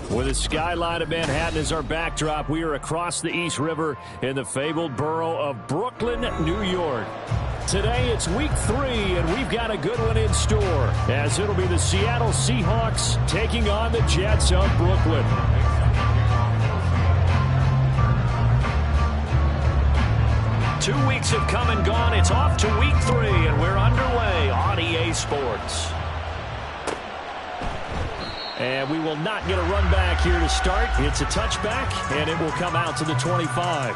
With the skyline of Manhattan as our backdrop, we are across the East River in the fabled borough of Brooklyn, New York. Today it's week 3, and we've got a good one in store, as it'll be the Seattle Seahawks taking on the Jets of Brooklyn. Two weeks have come and gone. It's off to week 3, and we're underway on EA Sports. And we will not get a run back here to start. It's a touchback, and it will come out to the 25.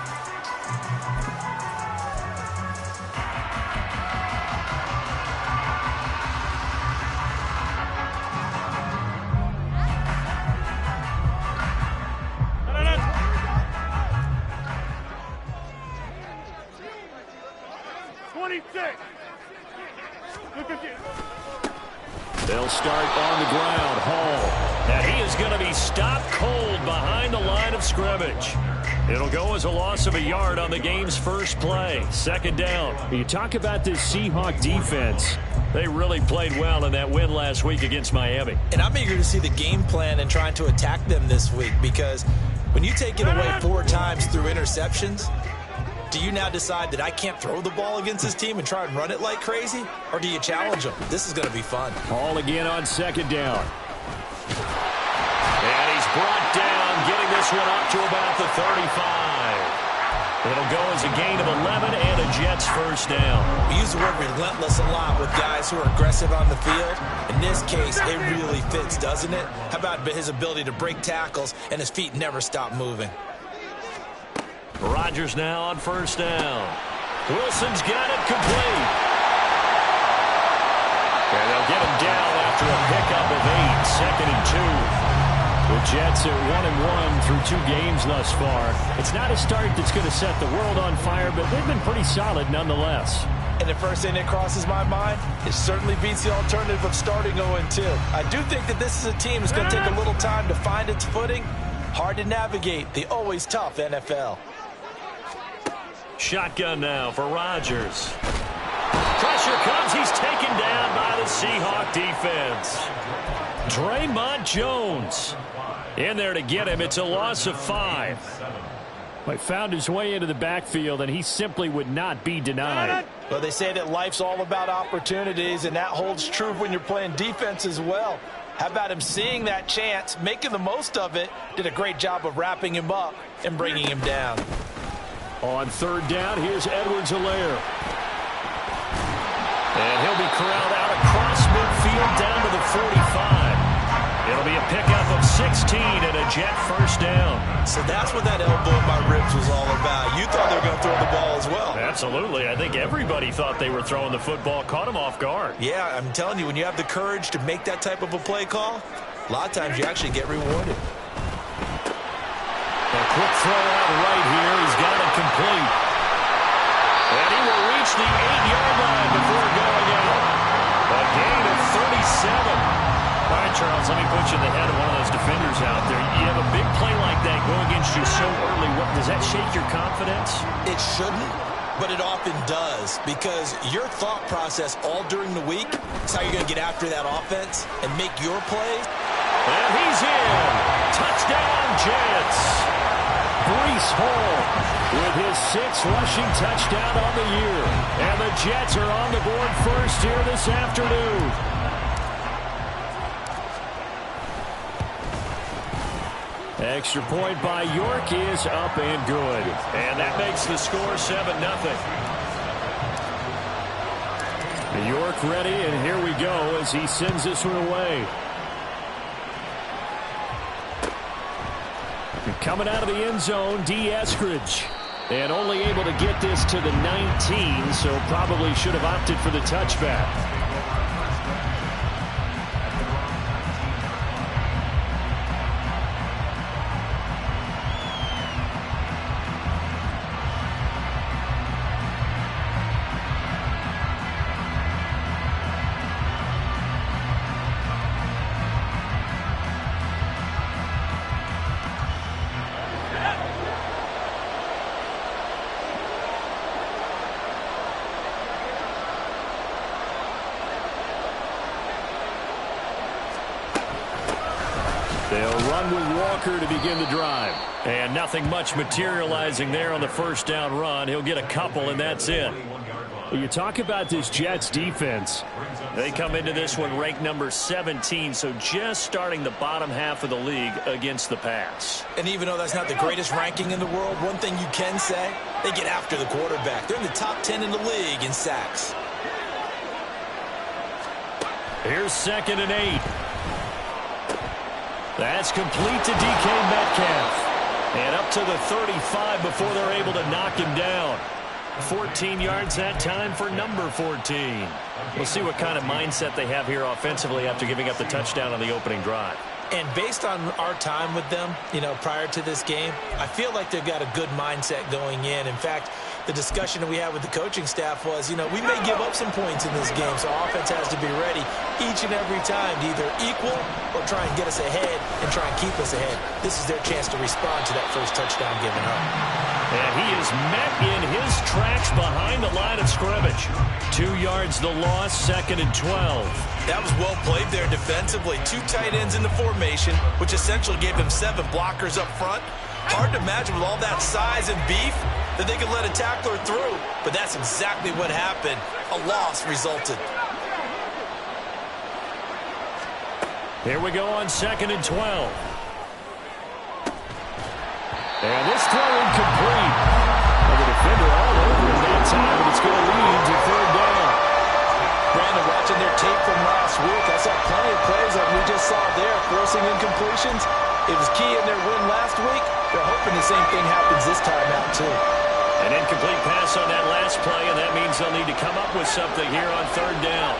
They'll start on the ground. Hall. Now he is going to be stopped cold behind the line of scrimmage. It'll go as a loss of a yard on the game's first play. Second down. You talk about this Seahawk defense. They really played well in that win last week against Miami. And I'm eager to see the game plan and trying to attack them this week, because when you take it away 4 times through interceptions, do you now decide that I can't throw the ball against this team and try and run it like crazy? Or do you challenge them? This is going to be fun. Hall again on second down. And he's brought down, getting this one up to about the 35. It'll go as a gain of 11 and a Jets first down. We use the word relentless a lot with guys who are aggressive on the field. In this case, it really fits, doesn't it? How about his ability to break tackles and his feet never stop moving? Rodgers now on first down. Wilson's got it complete. And they'll get him down after a pickup of 8, second and 2. The Jets are 1-1 through 2 games thus far. It's not a start that's going to set the world on fire, but they've been pretty solid nonetheless. And the first thing that crosses my mind, it certainly beats the alternative of starting 0-2. I do think that this is a team that's going to take a little time to find its footing. Hard to navigate the always tough NFL. Shotgun now for Rodgers. Pressure comes. He's taken down by the Seahawk defense. Draymond Jones in there to get him. It's a loss of 5. He found his way into the backfield, and he simply would not be denied. Well, they say that life's all about opportunities, and that holds true when you're playing defense as well. How about him seeing that chance, making the most of it, did a great job of wrapping him up and bringing him down. On third down, here's Edwards-Helaire. And he'll be corralled out across midfield down to the 45. It'll be a pickup of 16 and a Jet first down. So that's what that elbow in my ribs was all about. You thought they were going to throw the ball as well. Absolutely. I think everybody thought they were throwing the football, caught him off guard. Yeah, I'm telling you, when you have the courage to make that type of a play call, a lot of times you actually get rewarded. A quick throw out right here. He's got it complete. And he will reach the 8-yard line before going out. A gain of 37. All right, Charles, let me put you in the head of one of those defenders out there. You have a big play like that go against you so early. Does that shake your confidence? It shouldn't, but it often does, because your thought process all during the week is how you're going to get after that offense and make your plays. And he's in. Touchdown, Jets. Breece Hall with his 6th rushing touchdown on the year. And the Jets are on the board first here this afternoon. Extra point by York is up and good. And that makes the score 7-0. York ready, and here we go as he sends this one away. Coming out of the end zone, D. Eskridge. And only able to get this to the 19, so probably should have opted for the touchback. They'll run with Walker to begin the drive. And nothing much materializing there on the first down run. He'll get a couple, and that's it. You talk about this Jets defense. They come into this one ranked number 17, so just starting the bottom half of the league against the pass. And even though that's not the greatest ranking in the world, one thing you can say, they get after the quarterback. They're in the top 10 in the league in sacks. Here's 2nd and 8. That's complete to DK Metcalf. And up to the 35 before they're able to knock him down. 14 yards that time for number 14. We'll see what kind of mindset they have here offensively after giving up the touchdown on the opening drive. And based on our time with them, prior to this game, I feel like they've got a good mindset going in. In fact, the discussion that we had with the coaching staff was, we may give up some points in this game, so offense has to be ready each and every time to either equal or try and get us ahead and try and keep us ahead. This is their chance to respond to that first touchdown given up. And he is met in his tracks behind the line of scrimmage. 2 yards the loss, 2nd and 12. That was well played there defensively. 2 tight ends in the formation, which essentially gave them 7 blockers up front. Hard to imagine with all that size and beef that they could let a tackler through. But that's exactly what happened. A loss resulted. Here we go on 2nd and 12. And this throw incomplete. And the defender all over him that time, and it's going to lead to 3rd down. Brandon, watching their tape from last week, I saw plenty of plays that we just saw there, forcing incompletions. It was key in their win last week. They're hoping the same thing happens this time out, too. An incomplete pass on that last play, and that means they'll need to come up with something here on 3rd down.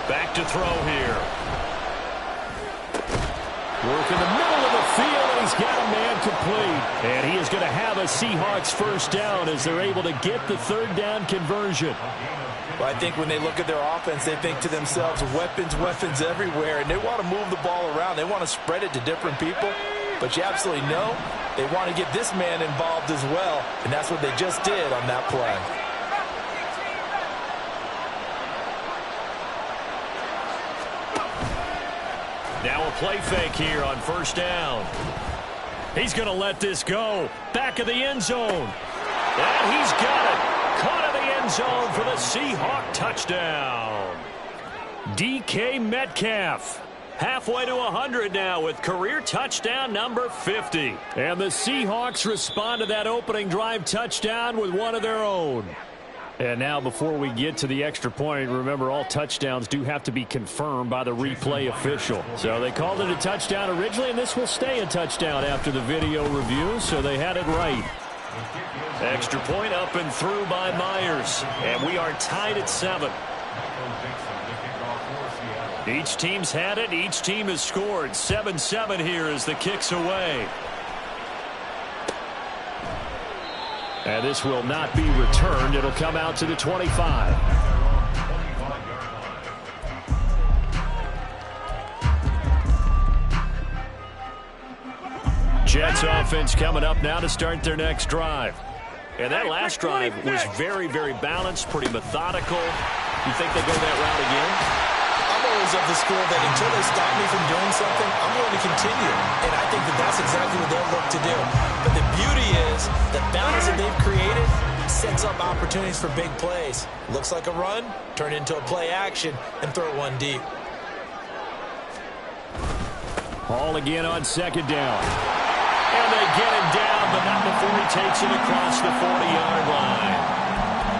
Back to throw here. Work in the middle of the field, and he's got a man complete. And he is going to have a Seahawks first down as they're able to get the 3rd down conversion. Well, I think when they look at their offense, they think to themselves, weapons everywhere, and they want to move the ball around. They want to spread it to different people, but you absolutely know they want to get this man involved as well, and that's what they just did on that play. Now a play fake here on 1st down. He's going to let this go. Back of the end zone. And he's got it. Caught in the end zone for the Seahawk touchdown. DK Metcalf. Halfway to 100 now with career touchdown number 50. And the Seahawks respond to that opening drive touchdown with one of their own. And now before we get to the extra point, remember all touchdowns do have to be confirmed by the replay official. So they called it a touchdown originally, and this will stay a touchdown after the video review, so they had it right. Extra point up and through by Myers. And we are tied at 7. Each team's had it. Each team has scored. 7-7 here as the kick's away. And this will not be returned. It'll come out to the 25. Jets offense coming up now to start their next drive. And that last drive was very, very balanced, pretty methodical. You think they go that route again? I'm always of the school that until they stop me from doing something, I'm going to continue. And I think that that's exactly what they'll look to do. But the beauty is the balance that they've created sets up opportunities for big plays. Looks like a run, turn it into a play action, and throw one deep. Hall again on 2nd down. And they get him down, but not before he takes it across the 40-yard line.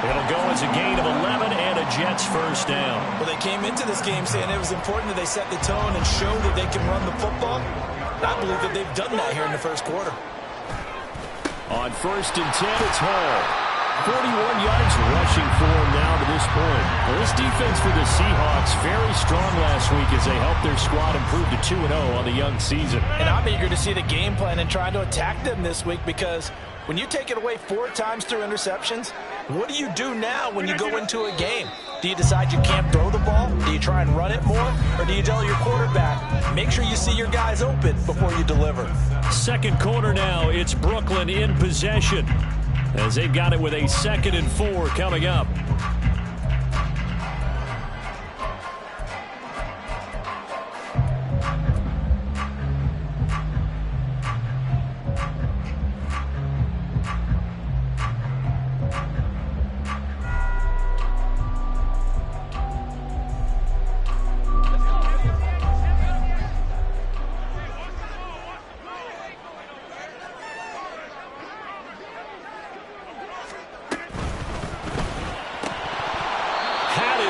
It'll go as a gain of 11 and a Jets first down. Well, they came into this game saying it was important that they set the tone and show that they can run the football. I believe that they've done that here in the first quarter. On 1st and 10, it's Hall. 41 yards rushing for him now to this point. Well, this defense for the Seahawks very strong last week as they helped their squad improve to 2-0 on the young season. And I'm eager to see the game plan and try to attack them this week, because when you take it away 4 times through interceptions, what do you do now when you go into a game? Do you decide you can't throw the ball? Do you try and run it more? Or do you tell your quarterback, make sure you see your guys open before you deliver? Second quarter now, it's Brooklyn in possession, as they've got it with a 2nd and 4 coming up.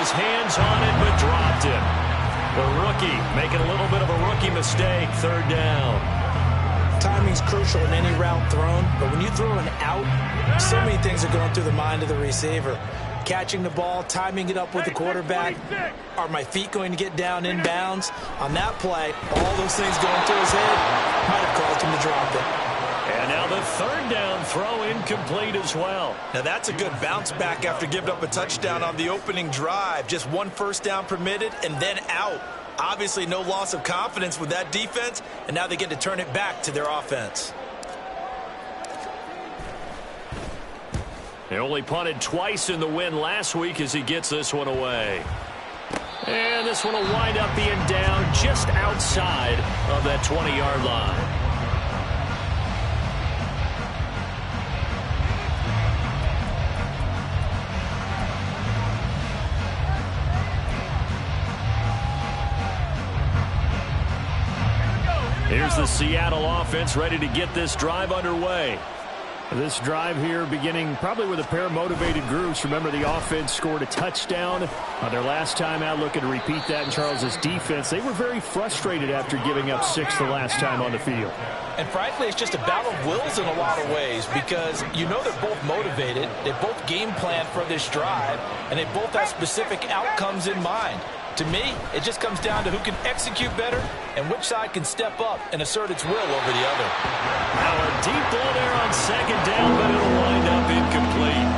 his hands on it, but dropped it. The rookie making a little bit of a rookie mistake, third down. Timing's crucial in any route thrown, but when you throw an out, so many things are going through the mind of the receiver. Catching the ball, timing it up with the quarterback. Are my feet going to get down in bounds? On that play, all those things going through his head might have caused him to drop it. And now the third down throw incomplete as well. Now that's a good bounce back after giving up a touchdown on the opening drive. Just one first down permitted and then out. Obviously no loss of confidence with that defense, and now they get to turn it back to their offense. He only punted twice in the win last week as he gets this one away. And this one will wind up being down just outside of that 20-yard line. Here's the Seattle offense ready to get this drive underway. This drive here beginning probably with a pair of motivated groups. Remember, the offense scored a touchdown on their last time out, looking to repeat that in Charles's defense. They were very frustrated after giving up 6 the last time on the field. And frankly, it's just a battle of wills in a lot of ways because you know they're both motivated, they both game plan for this drive, and they both have specific outcomes in mind. To me, it just comes down to who can execute better and which side can step up and assert its will over the other. Now a deep ball there on second down, but it'll wind up incomplete.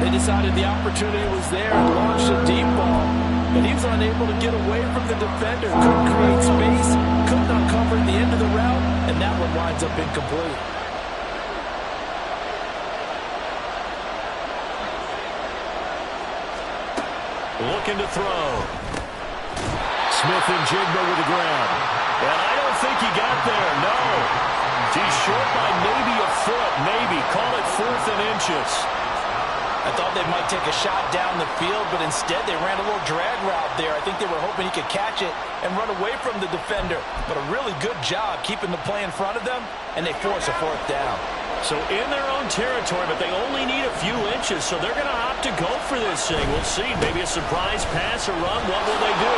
They decided the opportunity was there and launched a deep ball, but he was unable to get away from the defender, couldn't create space, couldn't uncover the end of the route, and that one winds up incomplete. Looking to throw. Smith and Jigba with the grab. And I don't think he got there, no. He's short by maybe a foot, maybe. Call it 4th and inches. I thought they might take a shot down the field, but instead they ran a little drag route there. I think they were hoping he could catch it and run away from the defender. But a really good job keeping the play in front of them, and they force a 4th down. So in their own territory, but they only need a few inches, so they're going to opt to go for this thing. We'll see. Maybe a surprise pass or run. What will they do?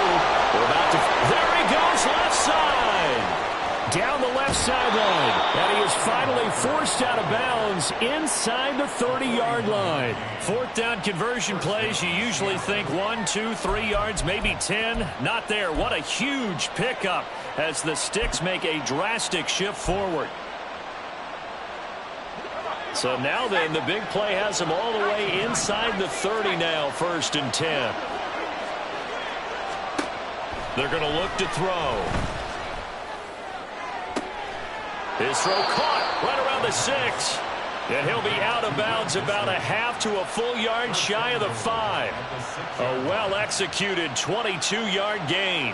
We're about to... There he goes, left side. Down the left sideline. And he is finally forced out of bounds inside the 30-yard line. 4th down conversion plays, you usually think 1, 2, 3 yards, maybe 10. Not there. What a huge pickup as the Sticks make a drastic shift forward. So now then, the big play has them all the way inside the 30 now, 1st and 10. They're going to look to throw. His throw caught right around the 6. And he'll be out of bounds about a half to a full yard shy of the 5. A well-executed 22-yard gain.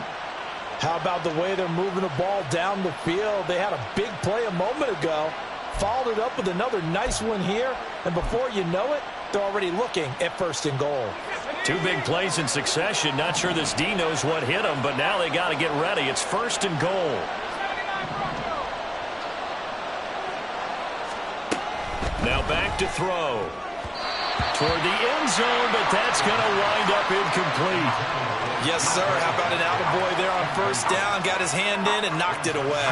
How about the way they're moving the ball down the field? They had a big play a moment ago. Followed it up with another nice one here, and before you know it, they're already looking at 1st and goal. 2 big plays in succession. Not sure this D knows what hit them, but now they got to get ready. It's 1st and goal. Now back to throw. Toward the end zone, but that's going to wind up incomplete. Yes, sir. How about an attaboy there on 1st down? Got his hand in and knocked it away.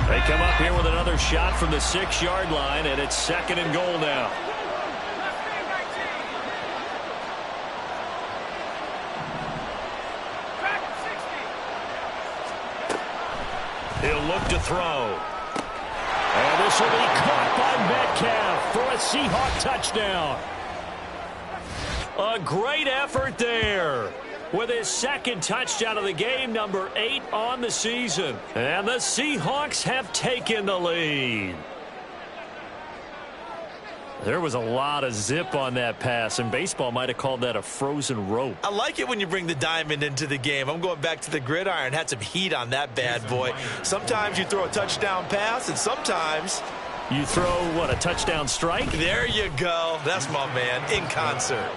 They come up here with another shot from the 6-yard line, and it's 2nd and goal now. He'll look to throw. And this will be caught by Metcalf for a Seahawk touchdown. A great effort there. With his 2nd touchdown of the game, number 8 on the season. And the Seahawks have taken the lead. There was a lot of zip on that pass, and baseball might have called that a frozen rope. I like it when you bring the diamond into the game. I'm going back to the gridiron. Had some heat on that bad boy. Sometimes you throw a touchdown pass, and sometimes You throw, what, a touchdown strike? There you go. That's my man, in concert.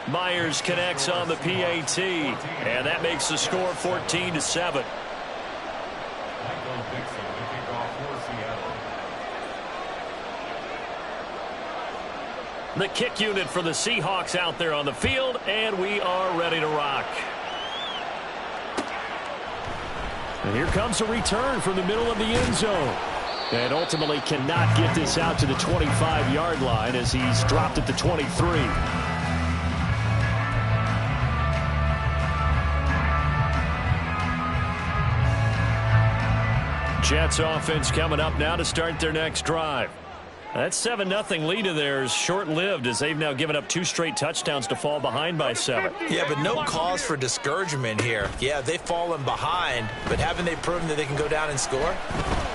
Myers connects on the PAT, and that makes the score 14-7. The kick unit for the Seahawks out there on the field, and we are ready to rock. And here comes a return from the middle of the end zone. And ultimately cannot get this out to the 25-yard line as he's dropped at the 23. Jets offense coming up now to start their next drive. That 7-0 lead of theirs short-lived as they've now given up 2 straight touchdowns to fall behind by 7. Yeah, but no cause for discouragement here. Yeah, they've fallen behind, but haven't they proven that they can go down and score?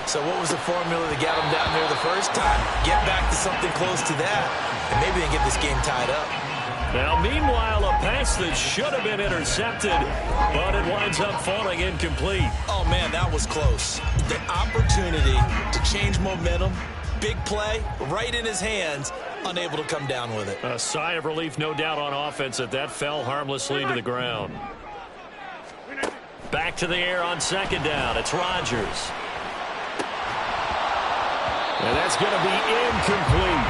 So what was the formula that got them down there the first time? Get back to something close to that, and maybe they can get this game tied up. Now, meanwhile, a pass that should have been intercepted, but it winds up falling incomplete. Oh, man, that was close. The opportunity to change momentum, big play, right in his hands, unable to come down with it. A sigh of relief, no doubt, on offense that fell harmlessly to the ground. Back to the air on second down. It's Rodgers. And that's going to be incomplete.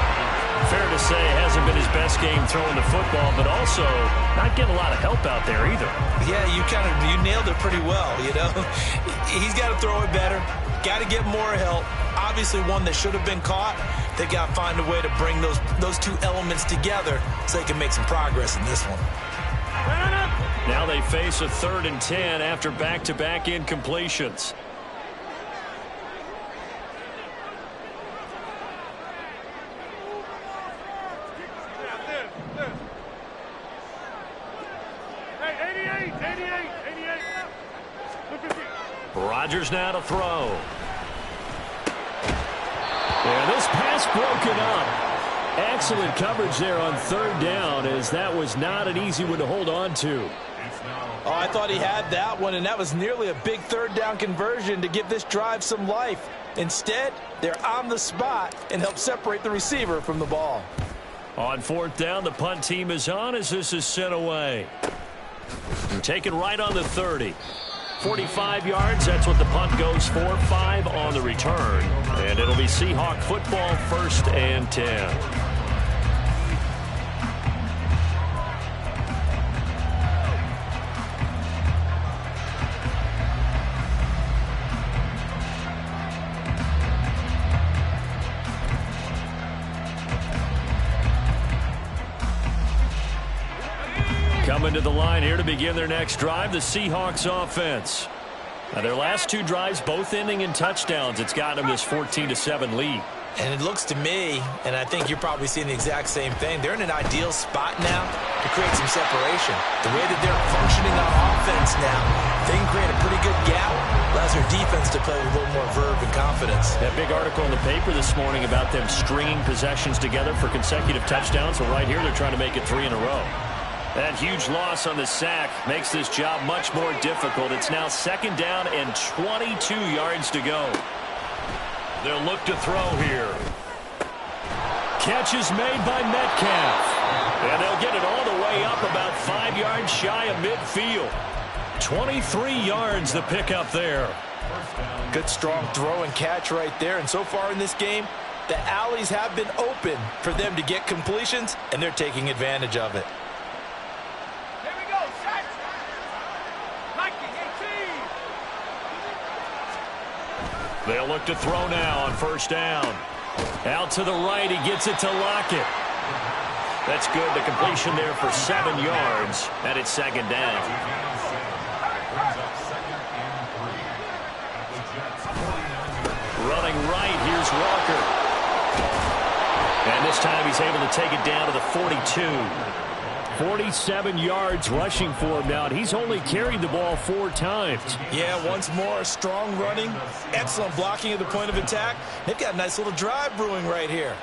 Fair to say, it hasn't been his best game throwing the football, but also not getting a lot of help out there either. Yeah, you nailed it pretty well, you know. He's got to throw it better. Got to get more help. Obviously one that should have been caught. They got to find a way to bring those two elements together so they can make some progress in this one. Now they face a 3rd and 10 after back-to-back incompletions. Rodgers now to throw. And this pass broken up. Excellent coverage there on 3rd down, as that was not an easy one to hold on to. Oh, I thought he had that one, and that was nearly a big 3rd down conversion to give this drive some life. Instead, they're on the spot and help separate the receiver from the ball. On 4th down, the punt team is on as this is sent away. And taken right on the 30. 45 yards, that's what the punt goes for. 5 on the return. And it'll be Seahawk football, 1st and 10. Coming to the line here to begin their next drive, the Seahawks offense. Now their last 2 drives, both ending in touchdowns. It's got them this 14-7 lead. And it looks to me, and I think you're probably seeing the exact same thing, they're in an ideal spot now to create some separation. The way that they're functioning on offense now, they can create a pretty good gap. Allows their defense to play with a little more verve and confidence. That big article in the paper this morning about them stringing possessions together for consecutive touchdowns. Well, right here they're trying to make it 3 in a row. That huge loss on the sack makes this job much more difficult. It's now 2nd down and 22 yards to go. They'll look to throw here. Catch is made by Metcalf. And they'll get it all the way up about 5 yards shy of midfield. 23 yards the pickup there. Good strong throw and catch right there. And so far in this game, the alleys have been open for them to get completions, and they're taking advantage of it. They'll look to throw now on 1st down. Out to the right, he gets it to Lockett. That's good. The completion there for 7 yards, and it's 2nd down. Running right, here's Walker. And this time he's able to take it down to the 42. 47 yards rushing for him now, and he's only carried the ball 4 times. Yeah, once more, strong running, excellent blocking at the point of attack. They've got a nice little drive brewing right here.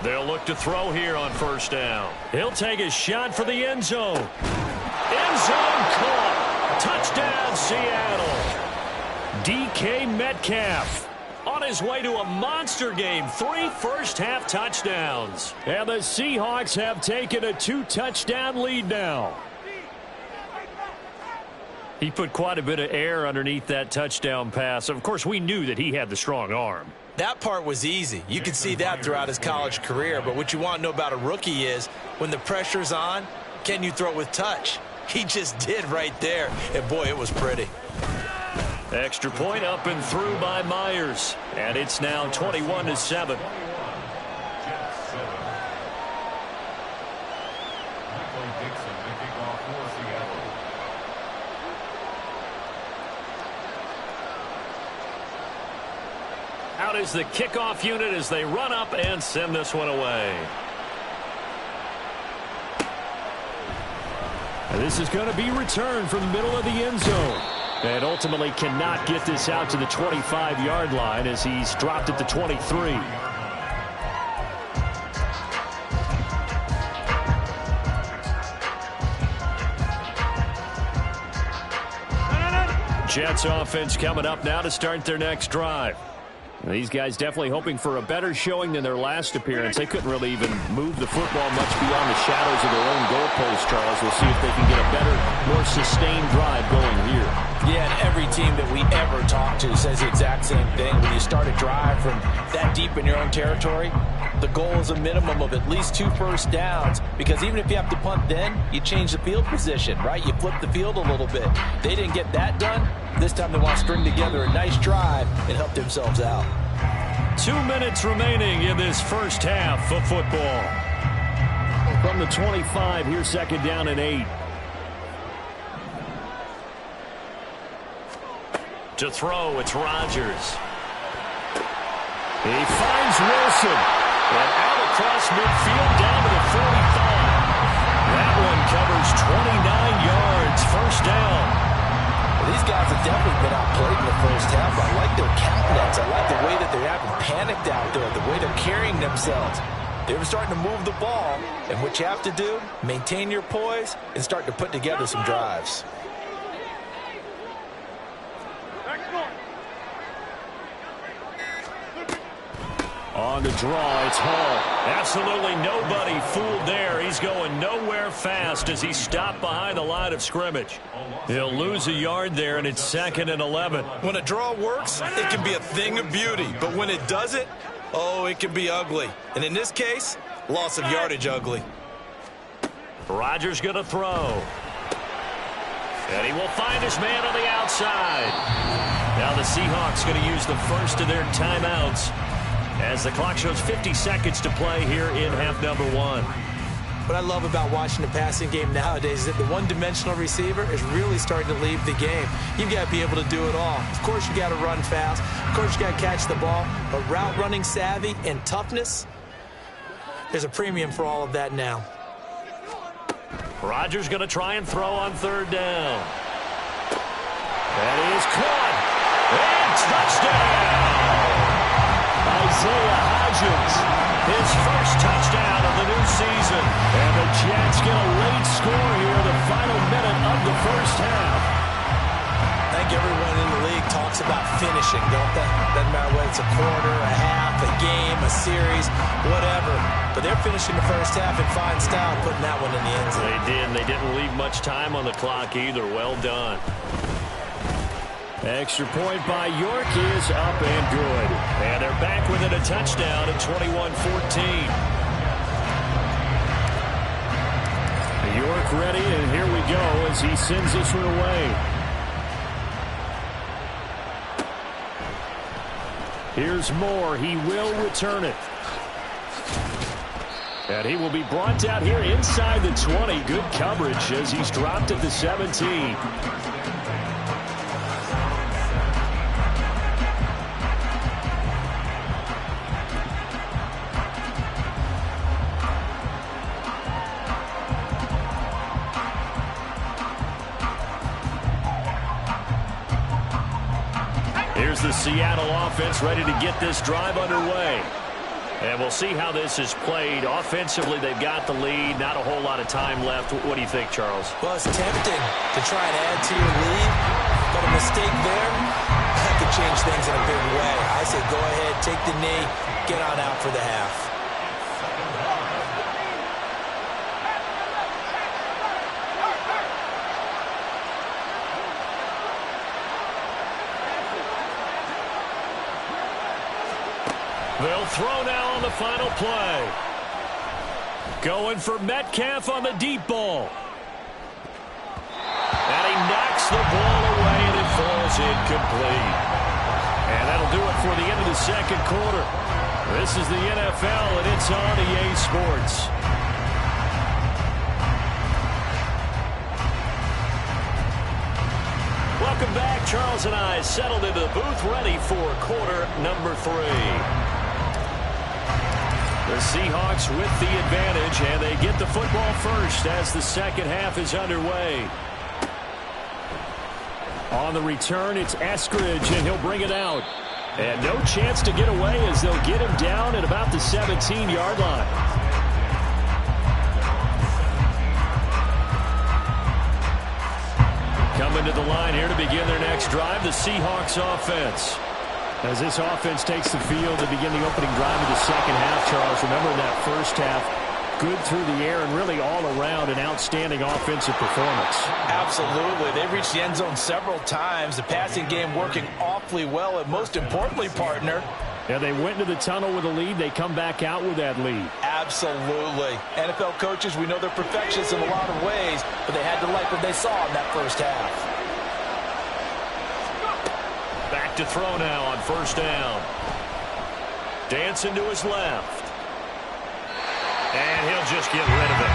They'll look to throw here on first down. He'll take a shot for the end zone. End zone caught. Touchdown, Seattle. DK Metcalf on his way to a monster game. 3 first-half touchdowns. And the Seahawks have taken a 2-touchdown lead now. He put quite a bit of air underneath that touchdown pass. Of course, we knew that he had the strong arm. That part was easy. You could see that throughout his college career. But what you want to know about a rookie is when the pressure's on, can you throw with touch? He just did right there. And, boy, it was pretty. Extra point up and through by Myers. And it's now 21-7. Out is the kickoff unit as they run up and send this one away. And this is going to be returned from the middle of the end zone. And ultimately cannot get this out to the 25-yard line as he's dropped at the 23. Jets offense coming up now to start their next drive. These guys definitely hoping for a better showing than their last appearance. They couldn't really even move the football much beyond the shadows of their own goalpost, Charles. We'll see if they can get a better, more sustained drive going here. Yeah, and every team that we ever talk to says the exact same thing. When you start a drive from that deep in your own territory, the goal is a minimum of at least 2 first downs, because even if you have to punt then, you change the field position, right? You flip the field a little bit. They didn't get that done. This time they want to string together a nice drive and help themselves out. 2 minutes remaining in this first half of football. From the 25, here's second down and 8. To throw, it's Rodgers. He finds Wilson. And out across midfield down to the 45. That one covers 29 yards. First down. These guys have definitely been outplayed in the first half. I like their countenance. I like the way that they're having panicked out there, the way they're carrying themselves. They're starting to move the ball, and what you have to do, maintain your poise and start to put together some drives. On the draw, it's Hall. Absolutely nobody fooled there. He's going nowhere fast as he's stopped behind the line of scrimmage. He'll lose a yard there, and it's 2nd and 11. When a draw works, it can be a thing of beauty. But when it doesn't, oh, it can be ugly. And in this case, loss of yardage ugly. Rodgers going to throw. And he will find his man on the outside. Now the Seahawks going to use the first of their timeouts as the clock shows 50 seconds to play here in half number 1. What I love about watching the passing game nowadays is that the one-dimensional receiver is really starting to leave the game. You've got to be able to do it all. Of course, you got to run fast. Of course, you got to catch the ball. But route running savvy and toughness, there's a premium for all of that now. Rodgers going to try and throw on 3rd down. That is caught. And touchdown! Isaiah Hodgins, his first touchdown of the new season. And the Jets get a late score here, the final minute of the first half. I think everyone in the league talks about finishing, don't they? Doesn't matter whether it's a quarter, a half, a game, a series, whatever. But they're finishing the first half in fine style, putting that one in the end zone. They did. They didn't leave much time on the clock either. Well done. Extra point by York is up and good. And they're back within a touchdown at 21-14. York ready, and here we go as he sends this one away. Here's Moore. He will return it. And he will be brought down here inside the 20. Good coverage as he's dropped at the 17. Here's the Seattle offense ready to get this drive underway. And we'll see how this is played. Offensively, they've got the lead. Not a whole lot of time left. What do you think, Charles? Well, it's tempting to try and add to your lead, but a mistake there, that could change things in a big way. I say go ahead, take the knee, get on out for the half. They'll throw now on the final play. Going for Metcalf on the deep ball. And he knocks the ball away, and it falls incomplete. And that'll do it for the end of the second quarter. This is the NFL, and it's on EA Sports. Welcome back. Charles and I settled into the booth, ready for quarter number 3. The Seahawks with the advantage, and they get the football first as the second half is underway. On the return, it's Eskridge, and he'll bring it out. And no chance to get away as they'll get him down at about the 17-yard line. Coming to the line here to begin their next drive, the Seahawks offense. As this offense takes the field to begin the opening drive of the second half, Charles, remember in that first half, good through the air and really all around an outstanding offensive performance. Absolutely. They've reached the end zone several times. The passing game working awfully well, and most importantly, partner, yeah, they went into the tunnel with a lead. They come back out with that lead. Absolutely. NFL coaches, we know they're perfectionists in a lot of ways, but they had to like what they saw in that first half. Back to throw now on first down. Dancing to his left. And he'll just get rid of it.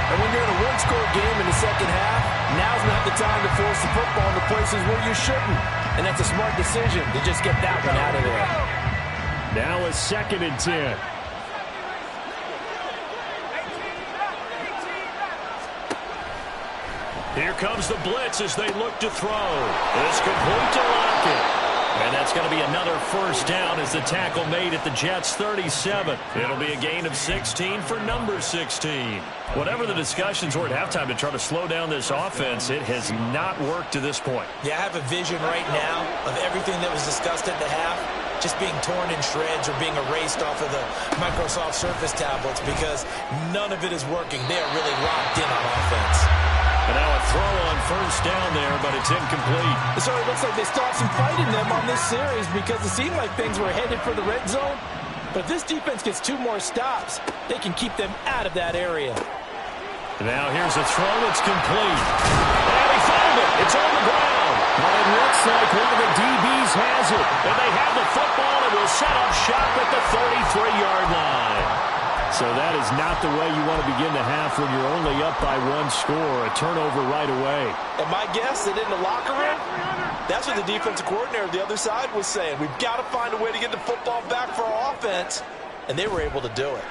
And when you're in a one-score game in the second half, now's not the time to force the football into places where you shouldn't. And that's a smart decision to just get that one out of there. Now a 2nd and 10. Here comes the blitz as they look to throw. It's complete to Lockett. And that's going to be another first down as the tackle made at the Jets' 37. It'll be a gain of 16 for number 16. Whatever the discussions were at halftime to try to slow down this offense, it has not worked to this point. Yeah, I have a vision right now of everything that was discussed at the half just being torn in shreds or being erased off of the Microsoft Surface tablets because none of it is working. They are really locked in on offense. And now a throw on first down there, but it's incomplete. So it looks like they still have some fight in them on this series because it seemed like things were headed for the red zone. But if this defense gets 2 more stops, they can keep them out of that area. Now here's a throw that's complete. And he found it. It's on the ground. But it looks like one of the DBs has it. And they have the football and will set up shop at the 33-yard line. So that is not the way you want to begin the half when you're only up by 1 score. A turnover right away. And my guess that in the locker room, that's what the defensive coordinator of the other side was saying. We've got to find a way to get the football back for our offense. And they were able to do it.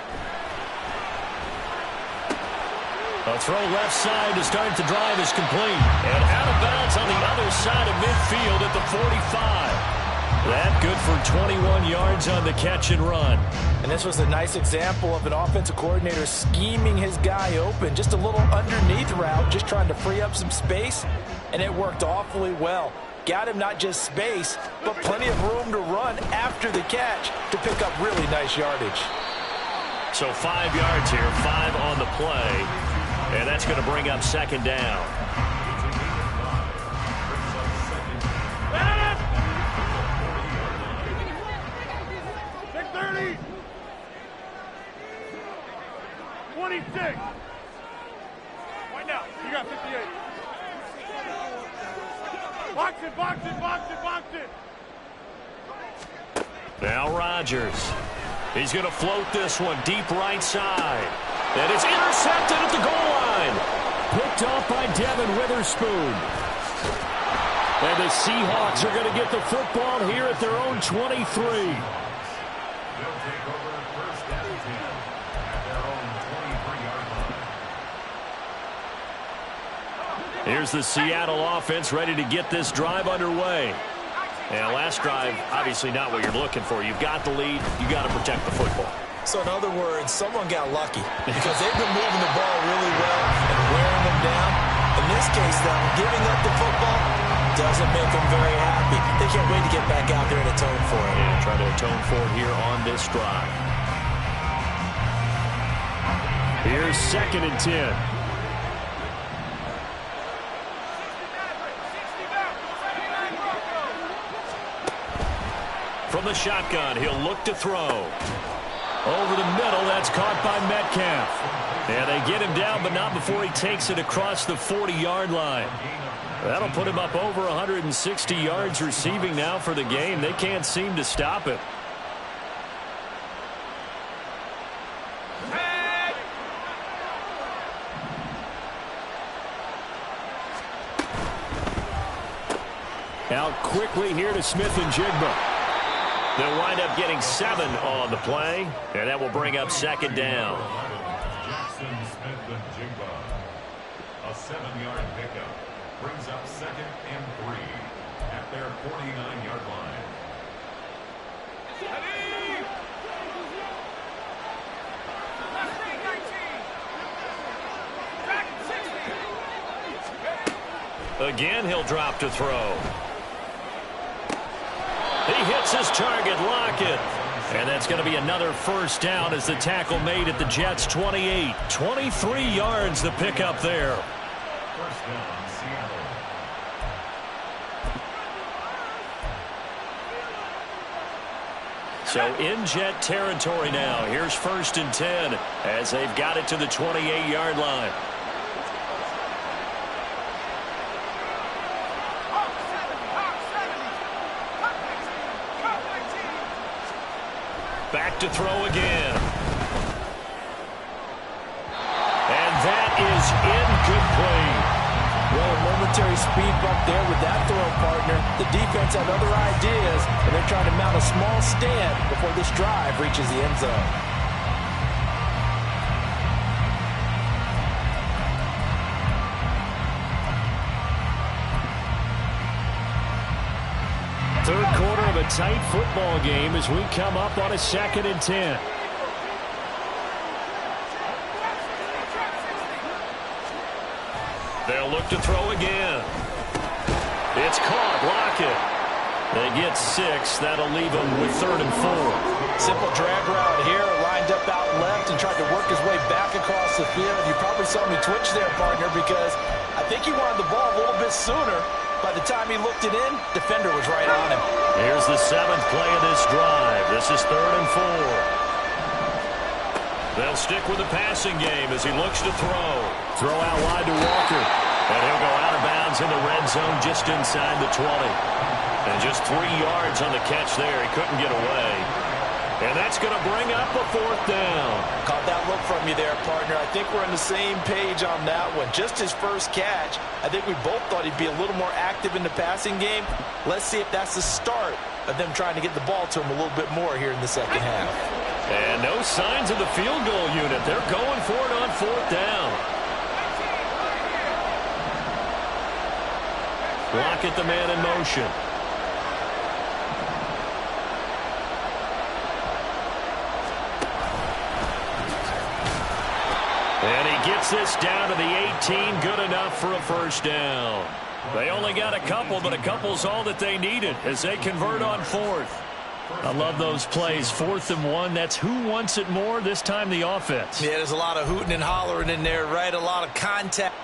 A throw left side to start the drive is complete. And out of bounds on the other side of midfield at the 45. That good for 21 yards on the catch and run. And this was a nice example of an offensive coordinator scheming his guy open. Just a little underneath route, just trying to free up some space. And it worked awfully well. Got him not just space, but plenty of room to run after the catch to pick up really nice yardage. So 5 yards here, 5 on the play. And that's going to bring up second down. Right now, you got 58. Box it, box it, box it, box it. Now Rodgers. He's going to float this one deep right side. And it's intercepted at the goal line. Picked off by Devin Witherspoon. And the Seahawks are going to get the football here at their own 23. Here's the Seattle offense ready to get this drive underway. And last drive, obviously not what you're looking for. You've got the lead. You've got to protect the football. So in other words, someone got lucky because they've been moving the ball really well and wearing them down. In this case, though, giving up the football doesn't make them very happy. They can't wait to get back out there and atone for it. Yeah, try to atone for it here on this drive. Here's 2nd and 10. From the shotgun, he'll look to throw. Over the middle, that's caught by Metcalf. And they get him down, but not before he takes it across the 40-yard line. That'll put him up over 160 yards receiving now for the game. They can't seem to stop it. Out quickly here to Smith and Jigba. They'll wind up getting 7 on the play, and that will bring up 2nd down. Jackson, Smith, and Jigba. A 7-yard pickup brings up 2nd and 3 at their 49-yard line. Again, he'll drop to throw. He hits his target, Lockett. And that's going to be another 1st down as the tackle made at the Jets' 28. 23 yards the pickup there. 1st down, Seattle. So in Jet territory now. Here's 1st and 10 as they've got it to the 28-yard line. Back to throw again. And that is incomplete. Well, a momentary speed bump there with that throw, partner. The defense had other ideas, and they're trying to mount a small stand before this drive reaches the end zone. Third quarter of a tight football game as we come up on a 2nd and 10. They'll look to throw again. It's caught. Lockett. They get 6. That'll leave them with 3rd and 4. Simple drag route here, lined up out left and tried to work his way back across the field. You probably saw me twitch there, partner, because I think he wanted the ball a little bit sooner. By the time he looked it in, defender was right on him. Here's the 7th play of this drive. This is 3rd and 4. They'll stick with the passing game as he looks to throw. Throw out wide to Walker. And he'll go out of bounds in the red zone just inside the 20. And just 3 yards on the catch there. He couldn't get away. And that's going to bring up a 4th down. Caught that look from you there, partner. I think we're on the same page on that one. Just his first catch. I think we both thought he'd be a little more active in the passing game. Let's see if that's the start of them trying to get the ball to him a little bit more here in the 2nd half. And no signs of the field goal unit. They're going for it on 4th down. Lockett, the man in motion. And he gets this down to the 18, good enough for a 1st down. They only got a couple, but a couple's all that they needed as they convert on 4th. I love those plays. 4th and 1, that's who wants it more, this time the offense. Yeah, there's a lot of hooting and hollering in there, right? A lot of contact.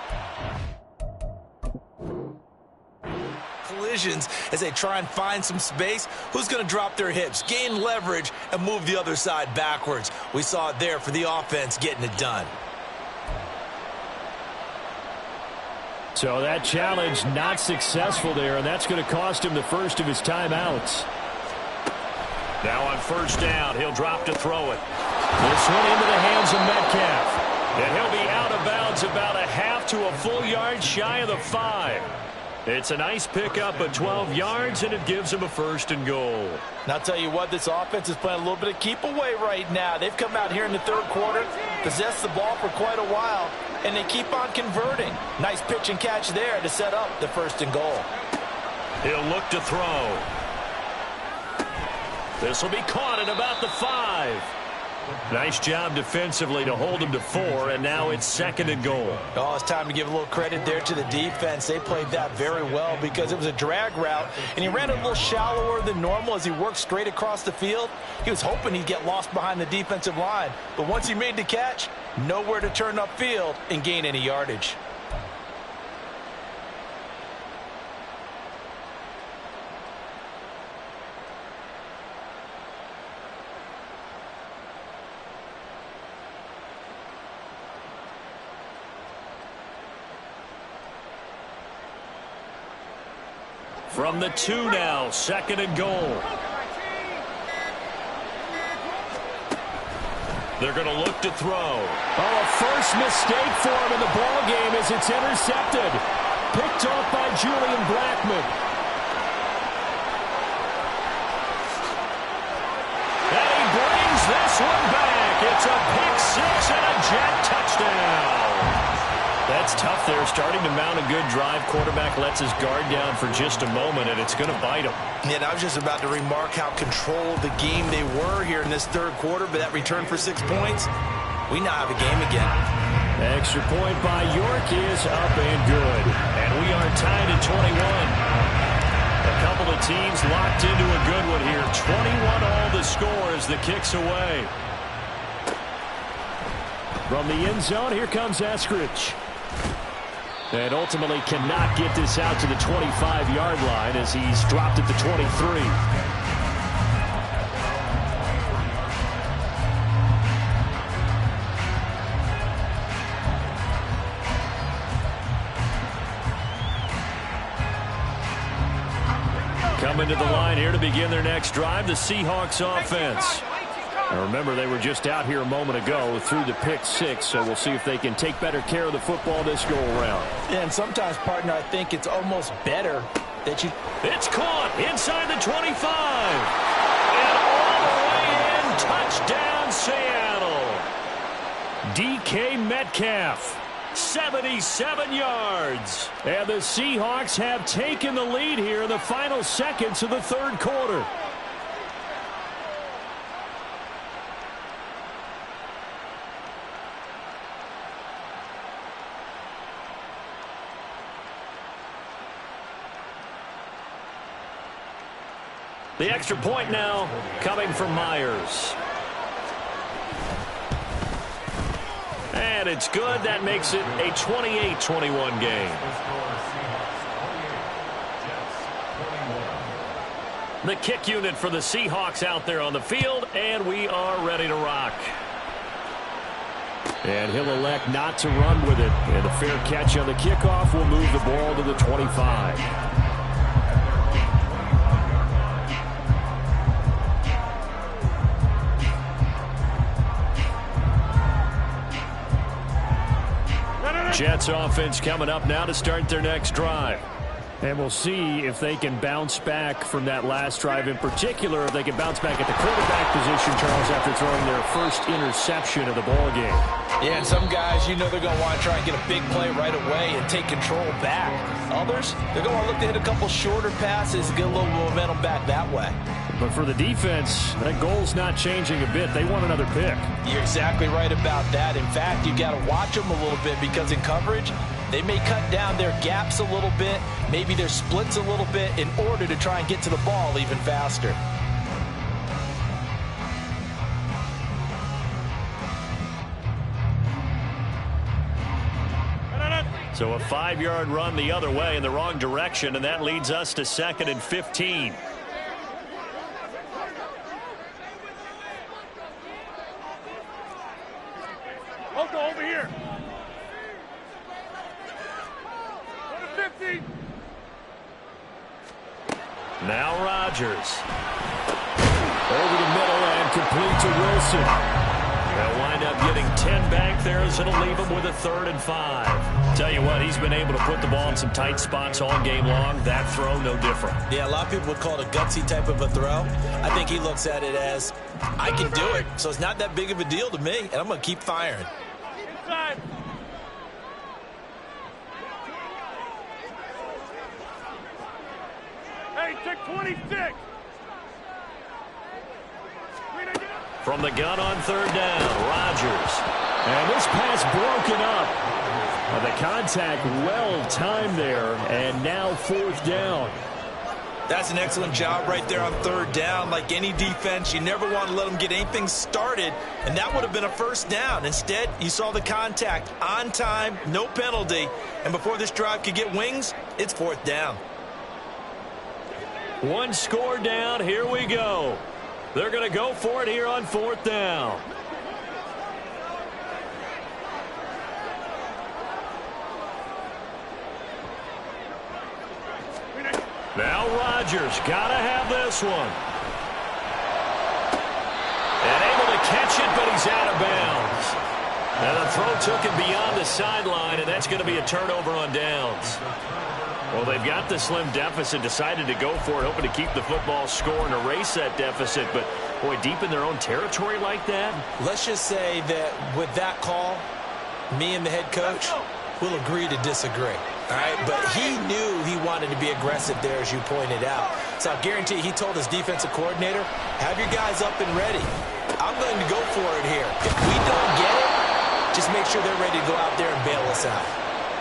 Collisions as they try and find some space. Who's going to drop their hips, gain leverage, and move the other side backwards? We saw it there for the offense getting it done. So that challenge not successful there, and that's going to cost him the first of his timeouts. Now on 1st down, he'll drop to throw it. This one into the hands of Metcalf. And he'll be out of bounds about a half to a full yard shy of the 5. It's a nice pickup of 12 yards, and it gives him a 1st and goal. Now, I'll tell you what, this offense is playing a little bit of keep away right now. They've come out here in the 3rd quarter, possessed the ball for quite a while, and they keep on converting. Nice pitch and catch there to set up the 1st and goal. He'll look to throw. This will be caught at about the 5. Nice job defensively to hold him to 4, and now it's 2nd and goal. Oh, it's time to give a little credit there to the defense. They played that very well because it was a drag route, and he ran a little shallower than normal as he worked straight across the field. He was hoping he'd get lost behind the defensive line, but once he made the catch, nowhere to turn upfield and gain any yardage. From the 2 now, 2nd and goal. They're going to look to throw. Oh, a first mistake for him in the ball game as it's intercepted. Picked off by Julian Blackman. And he brings this one back. It's a pick 6 and a jet touchdown. That's tough there, starting to mount a good drive. Quarterback lets his guard down for just a moment, and it's going to bite him. Yeah, I was just about to remark how controlled the game they were here in this third quarter, but that return for 6 points, we now have a game again. Extra point by York is up and good. And we are tied at 21. A couple of teams locked into a good one here. 21 all the score as the kick's away. From the end zone, here comes Eskridge. And ultimately cannot get this out to the 25-yard line as he's dropped at the 23. Coming to the line here to begin their next drive, the Seahawks offense. Now remember, they were just out here a moment ago through the pick 6, so we'll see if they can take better care of the football this go-around. Yeah, and sometimes, partner, I think it's almost better that you... It's caught inside the 25. And all the way in, touchdown, Seattle. DK Metcalf, 77 yards. And the Seahawks have taken the lead here in the final seconds of the third quarter. The extra point now coming from Myers. And it's good. That makes it a 28-21 game. The kick unit for the Seahawks out there on the field, and we are ready to rock. And he'll elect not to run with it. And a fair catch on the kickoff will move the ball to the 25. Jets offense coming up now to start their next drive. And we'll see if they can bounce back from that last drive, in particular if they can bounce back at the quarterback position, Charles, after throwing their first interception of the ball game. Yeah, and some guys, you know they're going to want to try and get a big play right away and take control back. Others, they're going to look to hit a couple shorter passes and get a little momentum back that way. But for the defense, that goal's not changing a bit. They want another pick. You're exactly right about that. In fact, you got to watch them a little bit because in coverage, they may cut down their gaps a little bit, maybe their splits a little bit in order to try and get to the ball even faster. So a 5-yard run the other way in the wrong direction, and that leads us to 2nd and 15. Go over here. 50. Now Rodgers. Over the middle and complete to Wilson. They'll wind up getting 10 back there as it'll leave him with a 3rd and 5. Tell you what, he's been able to put the ball in some tight spots all game long. That throw, no different. Yeah, a lot of people would call it a gutsy type of a throw. I think he looks at it as, I can do it. So it's not that big of a deal to me, and I'm going to keep firing. Inside. Hey, check 26. From the gun on third down, Rodgers. And this pass broken up. The contact well timed there, and now fourth down. That's an excellent job right there on third down. Like any defense, you never want to let them get anything started, and that would have been a first down. Instead, you saw the contact on time, no penalty, and before this drive could get wings, it's fourth down. One score down, here we go. They're going to go for it here on fourth down. Now Rodgers got to have this one. And able to catch it, but he's out of bounds. And the throw took him beyond the sideline, and that's going to be a turnover on downs. Well, they've got the slim deficit, decided to go for it, hoping to keep the football score and erase that deficit. But, boy, deep in their own territory like that. Let's just say that with that call, me and the head coach will agree to disagree. All right, but he knew he wanted to be aggressive there, as you pointed out. So I guarantee he told his defensive coordinator, have your guys up and ready. I'm going to go for it here. If we don't get it, just make sure they're ready to go out there and bail us out.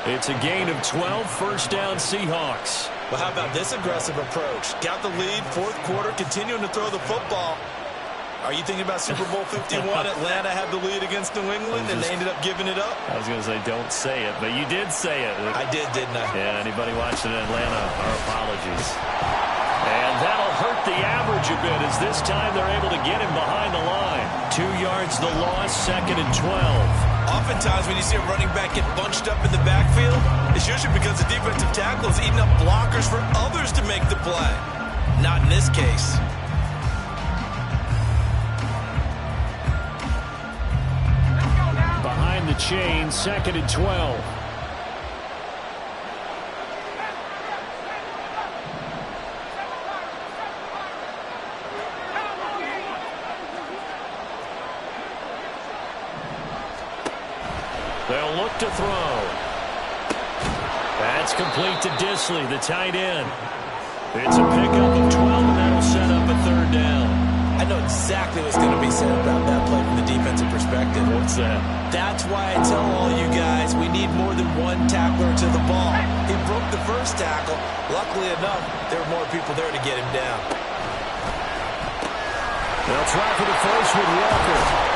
It's a gain of 12, first down Seahawks. Well, how about this aggressive approach? Got the lead, fourth quarter, continuing to throw the football. Are you thinking about Super Bowl 51? Atlanta had the lead against New England, and they ended up giving it up? I was going to say, don't say it, but you did say it. I did, didn't I? Yeah, anybody watching in Atlanta, our apologies. And that'll hurt the average a bit, as this time they're able to get him behind the line. 2 yards the loss, second and 12. Oftentimes when you see a running back get bunched up in the backfield, it's usually because the defensive tackle is eating up blockers for others to make the play. Not in this case. Behind the chain, second and 12. They'll look to throw. That's complete to Disley, the tight end. It's a pickup of 12, and that'll set up a third down. I know exactly what's going to be said about that play from the defensive perspective. What's that? That's why I tell all you guys we need more than one tackler to the ball. He broke the first tackle. Luckily enough, there were more people there to get him down. They'll try for the first with Walker.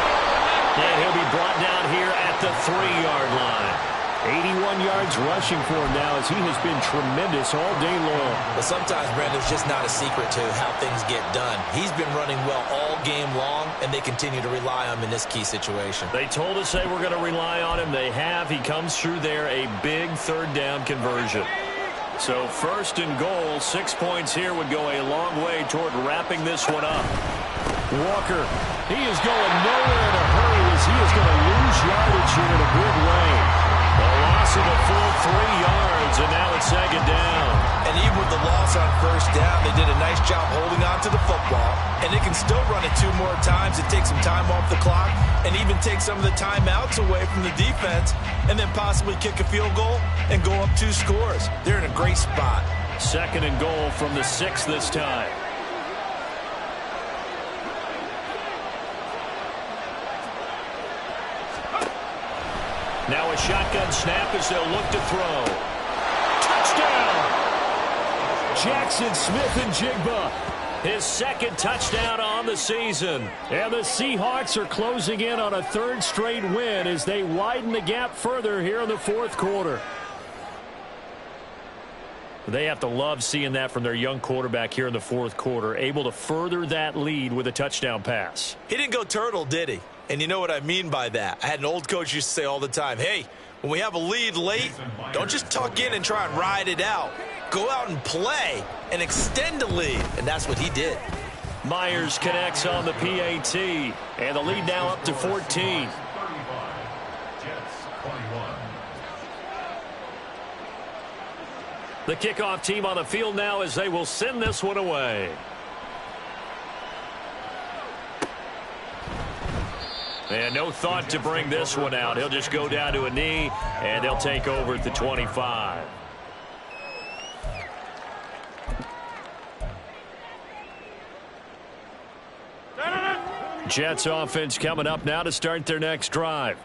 And he'll be brought down here at the 3-yard line. 81 yards rushing for him now, as he has been tremendous all day long. But sometimes, Brandon, it's just not a secret to how things get done. He's been running well all game long, and they continue to rely on him in this key situation. They told us they were going to rely on him. They have. He comes through there, a big third down conversion. So first and goal, 6 points here would go a long way toward wrapping this one up. Walker, he is going nowhere in a hurry, as he is going to lose yardage here in a big way. A loss of a full 3 yards, and now it's second down. And even with the loss on first down, they did a nice job holding on to the football. And they can still run it 2 more times and take some time off the clock, and even take some of the timeouts away from the defense, and then possibly kick a field goal and go up 2 scores. They're in a great spot. Second and goal from the 6 this time. Now a shotgun snap as they'll look to throw. Touchdown! Jackson Smith-Njigba, his second touchdown on the season. And the Seahawks are closing in on a 3rd straight win as they widen the gap further here in the 4th quarter. They have to love seeing that from their young quarterback here in the 4th quarter, able to further that lead with a touchdown pass. He didn't go turtle, did he? And you know what I mean by that. I had an old coach used to say all the time, hey, when we have a lead late, don't just tuck in and try and ride it out. Go out and play and extend the lead. And that's what he did. Myers connects on the PAT. And the lead now up to 14. The kickoff team on the field now as they will send this one away. And no thought to bring this one out. He'll just go down to a knee, and they'll take over at the 25. Jets offense coming up now to start their next drive.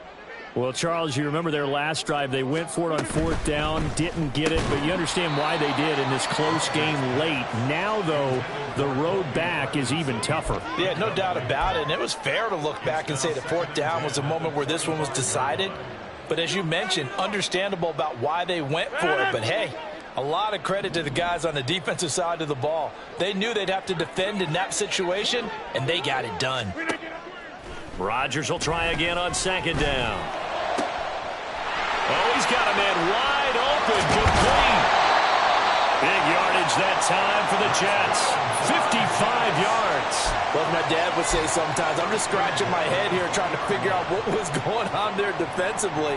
Well, Charles, you remember their last drive. They went for it on 4th down, didn't get it, but you understand why they did in this close game late. Now, though, the road back is even tougher. Yeah, no doubt about it. And it was fair to look back and say the 4th down was a moment where this one was decided. But as you mentioned, understandable about why they went for it. But, hey, a lot of credit to the guys on the defensive side of the ball. They knew they'd have to defend in that situation, and they got it done. Rodgers will try again on 2nd down. Oh, he's got a man wide open, complete. Big yardage that time for the Jets. 55 yards. Well, my dad would say sometimes, I'm just scratching my head here trying to figure out what was going on there defensively.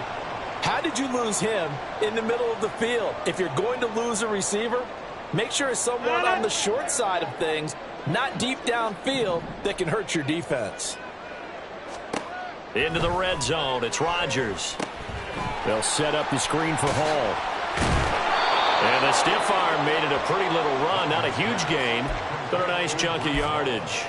How did you lose him in the middle of the field? If you're going to lose a receiver, make sure it's someone on the short side of things, not deep downfield, that can hurt your defense. Into the red zone, it's Rodgers. They'll set up the screen for Hall. And the stiff arm made it a pretty little run. Not a huge gain, but a nice chunk of yardage.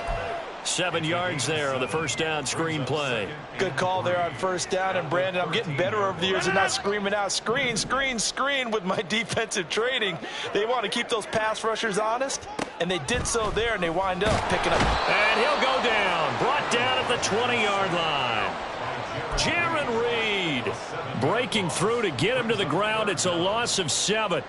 7 yards there on the 1st down screen play. Good call there on 1st down. And, Brandon, I'm getting better over the years and not screaming out screen, screen, screen with my defensive training. They want to keep those pass rushers honest, and they did so there, and they wind up picking up. And he'll go down. Brought down at the 20-yard line. Jaron Reed breaking through to get him to the ground. It's a loss of 7.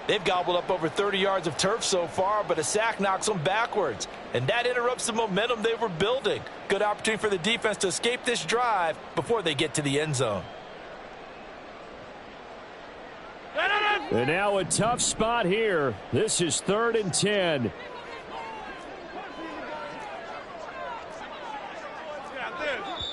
They've gobbled up over 30 yards of turf so far, but a sack knocks them backwards. And that interrupts the momentum they were building. Good opportunity for the defense to escape this drive before they get to the end zone. And now a tough spot here. This is 3rd and 10.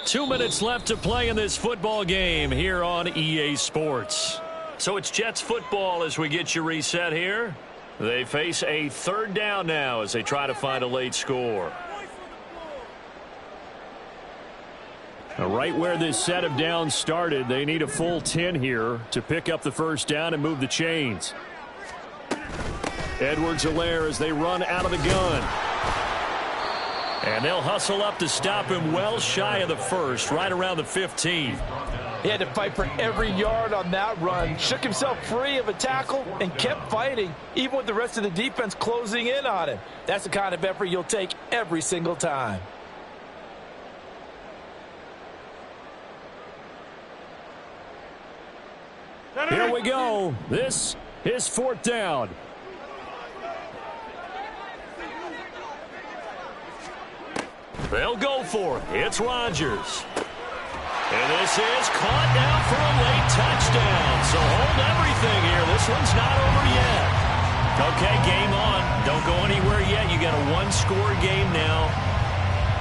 Two minutes left to play in this football game here on EA Sports. So it's Jets football as we get you reset here. They face a 3rd down now as they try to find a late score. Now, right where this set of downs started, they need a full 10 here to pick up the 1st down and move the chains. Edwards-Helaire as they run out of the gun. And they'll hustle up to stop him well shy of the 1st, right around the 15. He had to fight for every yard on that run. Shook himself free of a tackle and kept fighting, even with the rest of the defense closing in on him. That's the kind of effort you'll take every single time. Here we go. This is 4th down. They'll go for it. It's Rodgers. And this is caught down for a late touchdown. So hold everything here. This one's not over yet. Okay, game on. Don't go anywhere yet. You got a 1-score game now.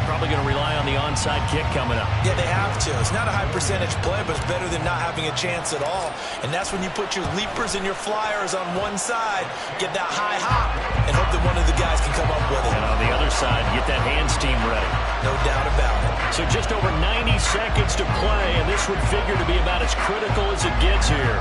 Probably going to rely on the onside kick coming up. Yeah, they have to. It's not a high percentage play, but it's better than not having a chance at all. And that's when you put your leapers and your flyers on one side, get that high hop, and hope that one of the guys can come up with it. And on the other side, get that hands team ready. No doubt about it. So just over 90 seconds to play, and this would figure to be about as critical as it gets here.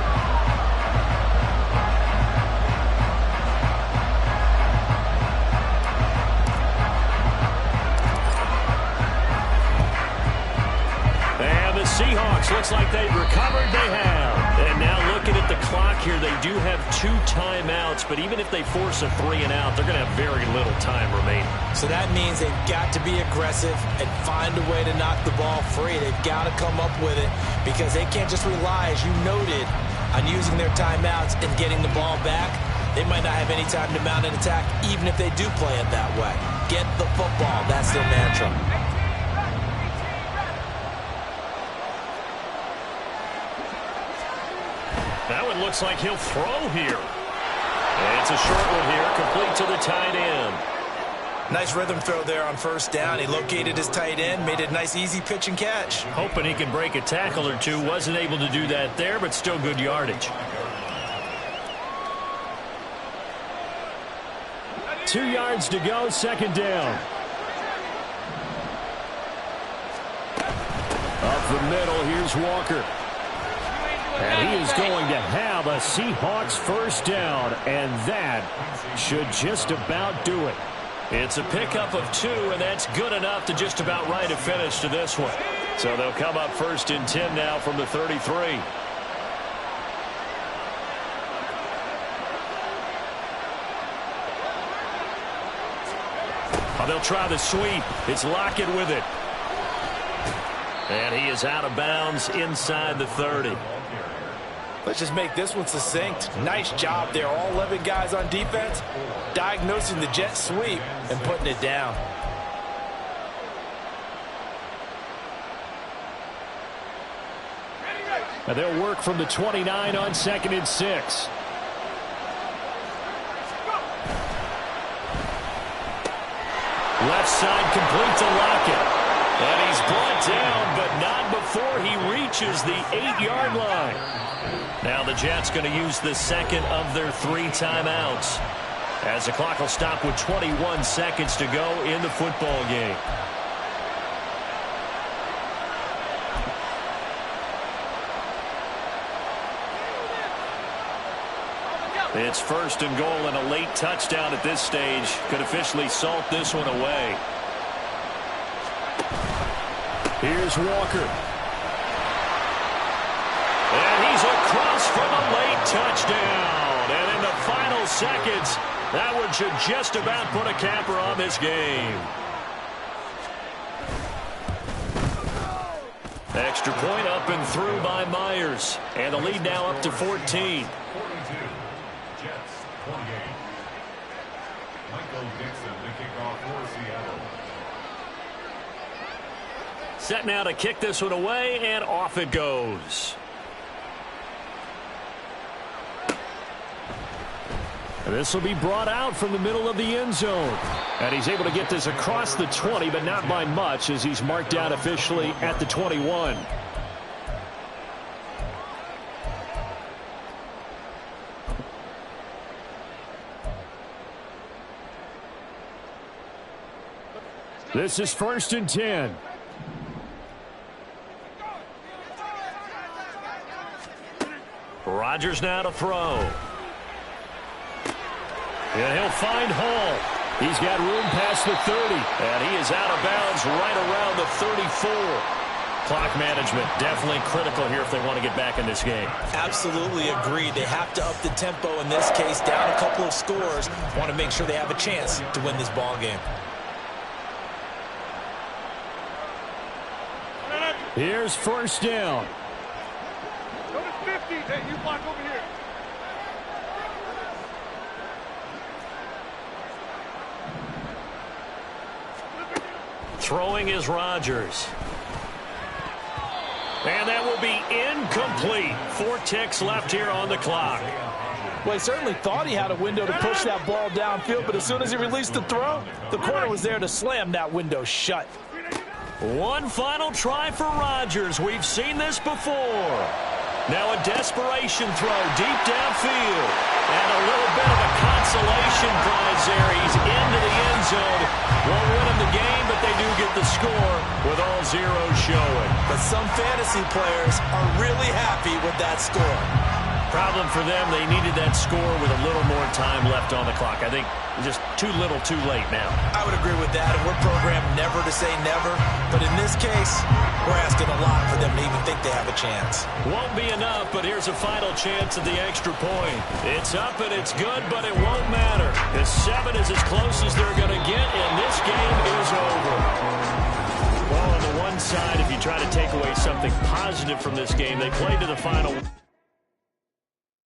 Seahawks, looks like they've recovered. They have. And now looking at the clock here, they do have 2 timeouts, but even if they force a 3 and out, they're going to have very little time remaining. So that means they've got to be aggressive and find a way to knock the ball free. They've got to come up with it because they can't just rely, as you noted, on using their timeouts and getting the ball back. They might not have any time to mount an attack, even if they do play it that way. Get the football. That's their mantra. That one looks like he'll throw here. And it's a short one here, complete to the tight end. Nice rhythm throw there on 1st down. He located his tight end, made it a nice easy pitch and catch. Hoping he can break a tackle or two. Wasn't able to do that there, but still good yardage. 2 yards to go, 2nd down. Up the middle, here's Walker. And he is going to have a Seahawks 1st down, and that should just about do it. It's a pickup of 2, and that's good enough to just about write a finish to this one. So they'll come up 1st and 10 now from the 33. They'll try the sweep. It's Lockett with it. And he is out of bounds inside the 30. Let's just make this one succinct. Nice job there. All 11 guys on defense diagnosing the jet sweep and putting it down. Now they'll work from the 29 on 2nd and 6. Left side complete to Lockett. And he's brought down, but not before he reaches the 8-yard line. Now the Jets going to use the second of their 3 timeouts, as the clock will stop with 21 seconds to go in the football game. It's 1st and goal, and a late touchdown at this stage could officially salt this one away. Here's Walker. And he's across for the late touchdown. And in the final seconds, that one should just about put a capper on this game. Extra point up and through by Myers. And the lead now up to 14. Set now to kick this one away, and off it goes. And this will be brought out from the middle of the end zone. And he's able to get this across the 20, but not by much, as he's marked down officially at the 21. This is 1st and 10. Rodgers now to throw. And he'll find Hall. He's got room past the 30. And he is out of bounds right around the 34. Clock management definitely critical here if they want to get back in this game. Absolutely agreed. They have to up the tempo in this case. Down a couple of scores. Want to make sure they have a chance to win this ball game. Here's 1st down. Notice 50. Hey, you block over here. Throwing is Rodgers. And that will be incomplete. 4 ticks left here on the clock. Well, he certainly thought he had a window to push that ball downfield, but as soon as he released the throw, the corner was there to slam that window shut. One final try for Rodgers. We've seen this before. Now a desperation throw deep downfield. And a little bit of a consolation prize there. He's into the end zone. Won't win him the game, but they do get the score with all zeros showing. But some fantasy players are really happy with that score. Problem for them, they needed that score with a little more time left on the clock. I think just too little, too late now. I would agree with that, and we're programmed never to say never. But in this case, we're asking a lot for them to even think they have a chance. Won't be enough, but here's a final chance at the extra point. It's up and it's good, but it won't matter. The 7 is as close as they're going to get, and this game is over. Well, on the one side, if you try to take away something positive from this game, they played to the final.